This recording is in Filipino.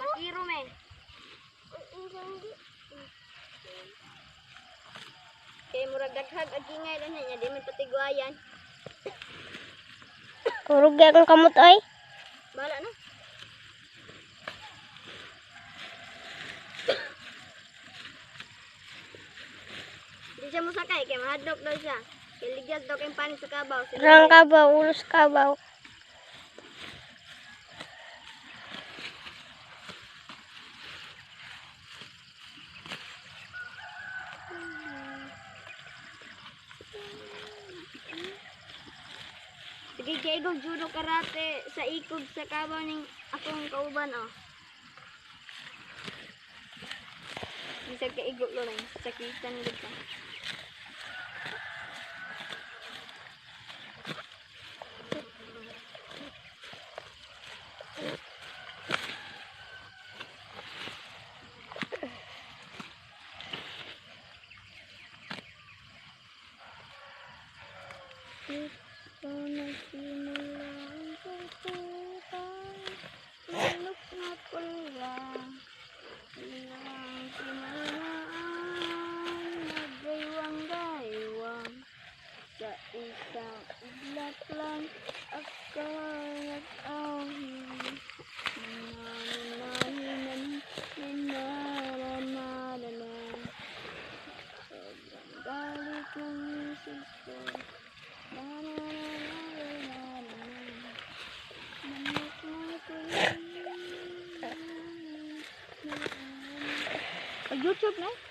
Makiro men. Kay murag daghag agingay lang niya, di man patigwayan. Kurog ang kamot ay. Bala na. Di siya musakay, kaya mahadlok daw siya. Kaya ligyas daw kayong panig sa kabaw. Rang kabaw, ulos kabaw. Sige, kaigog judo karate sa ikog sa kabaw ning akong kauban, oh. Bisag kaigog lo lang, sakitan gud ka. So nagsimula ang pagkutang Manok na pula Ilang simulaan Nagaywang-gaywang Sa isang iglap lang Ako nag-awin Nananahinan Sobrang galit ng isip ko YouTube na?